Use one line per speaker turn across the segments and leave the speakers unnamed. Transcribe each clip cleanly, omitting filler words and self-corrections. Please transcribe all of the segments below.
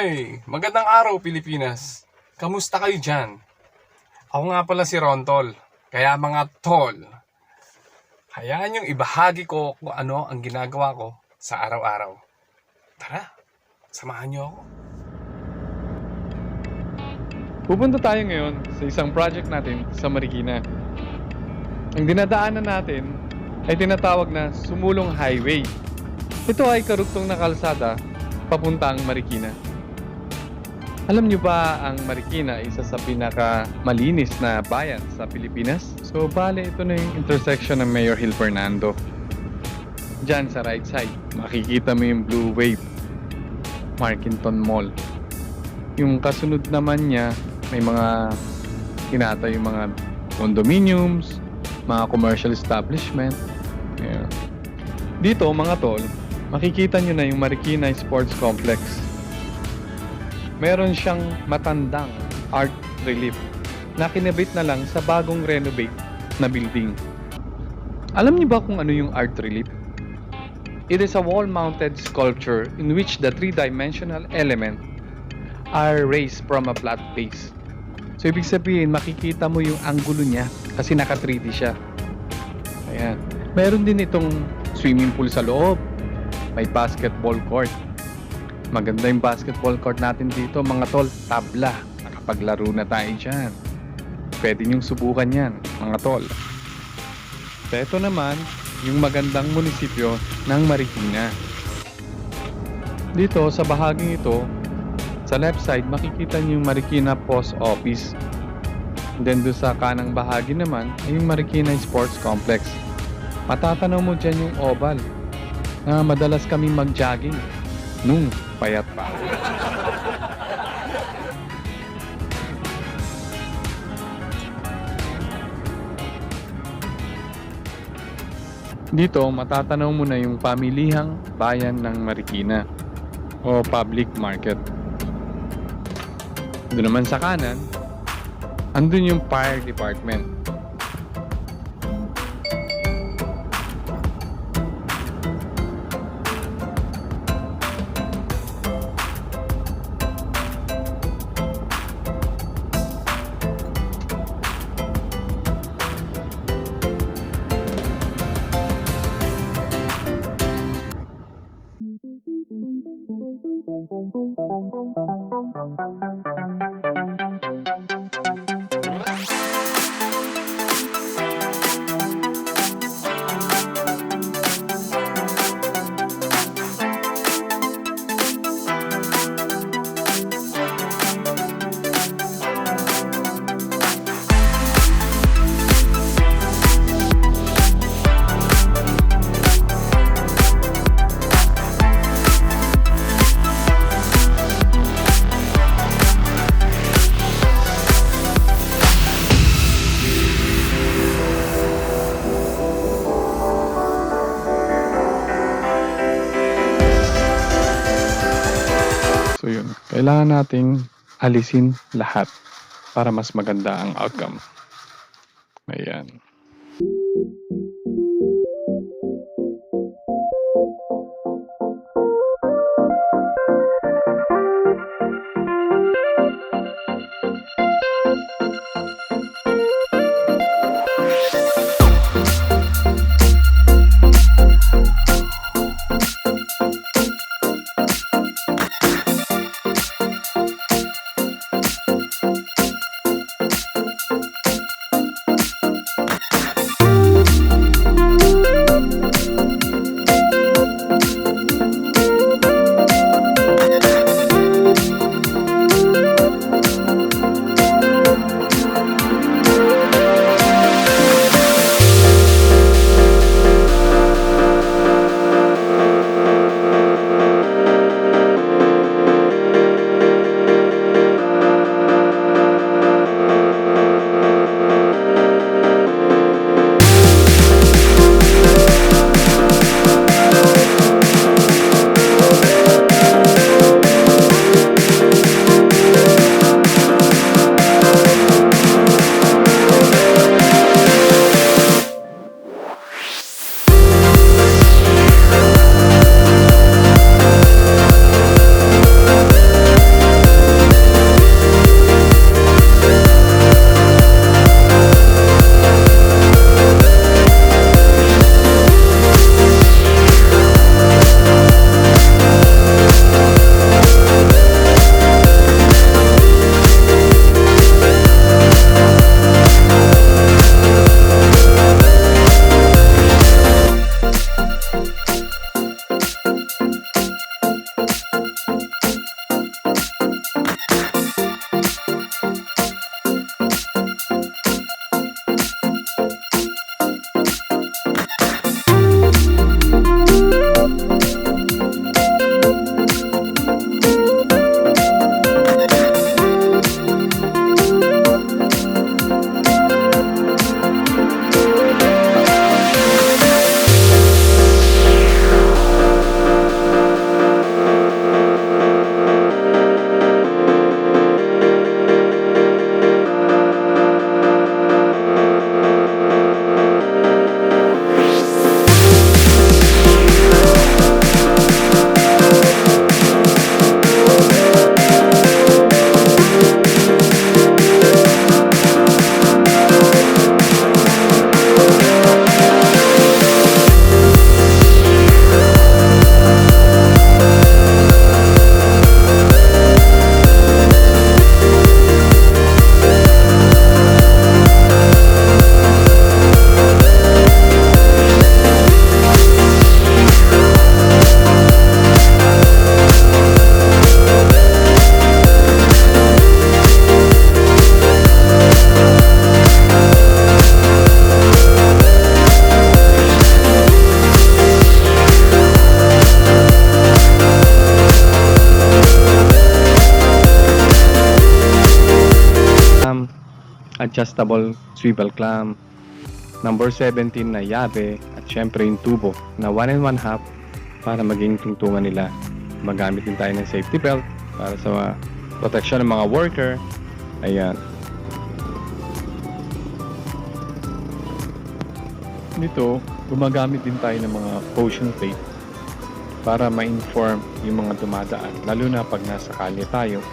Hoy! Magandang araw, Pilipinas! Kamusta kayo dyan? Ako nga pala si Rontol. Kaya mga tol, hayaan niyong ibahagi ko kung ano ang ginagawa ko sa araw-araw. Tara, samahan niyo ako.
Pupunta tayo ngayon sa isang project natin sa Marikina. Ang dinadaanan natin ay tinatawag na Sumulong Highway. Ito ay karugtong na kalsada papuntang Marikina. Alam nyo ba ang Marikina ay isa sa pinakamalinis na bayan sa Pilipinas? So bale ito na yung intersection ng Mayor Hill Fernando. Diyan sa right side, makikita mo yung Blue Wave, Markinton Mall. Yung kasunod naman niya, may mga tinatayong mga condominiums, mga commercial establishment. Ayan. Dito mga tol, makikita nyo na yung Marikina Sports Complex. Meron siyang matandang art relief na kinabit na lang sa bagong renovate na building. Alam niyo ba kung ano yung art relief? It is a wall-mounted sculpture in which the three-dimensional element are raised from a flat base. So ibig sabihin, makikita mo yung angulo niya kasi naka 3D siya. Ayan. Meron din itong swimming pool sa loob. May basketball court. Maganda yung basketball court natin dito mga tol. Tabla. Nakapaglaro na tayo dyan. Pwede nyong subukan yan mga tol. Ito naman yung magandang munisipyo ng Marikina. Dito sa bahaging ito, sa left side makikita niyo yung Marikina Post Office. And then doon sa kanang bahagi naman ay yung Marikina Sports Complex. Matatanaw mo dyan yung oval na madalas kami mag-jogging nung payat pa. Dito matatanaw mo na yung pamilihang bayan ng Marikina o public market. Doon naman sa kanan, andun yung fire department. So yun, kailangan nating alisin lahat para mas maganda ang outcome. Ayan. adjustable swivel clamp, number 17 na llave, at syempre yung tubo na 1 1/2 para maging tungtungan nila. Magamit din tayo ng safety belt para sa protection ng mga worker. Ayan. Dito, gumagamit din tayo ng mga caution tape para ma-inform yung mga dumadaan, lalo na pag nasa kalye tayo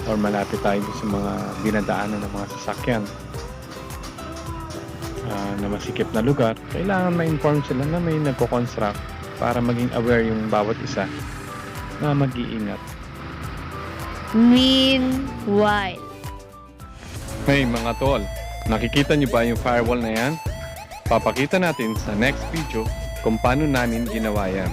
or malapit tayo sa mga dinadaanan ng mga sasakyan na masikip na lugar. Kailangan ma-inform sila na may nagko-construct para maging aware yung bawat isa na mag-iingat.
Meanwhile,
Hey mga tol, nakikita niyo ba yung firewall na yan? Papakita natin sa next video kung paano namin ginawa yan.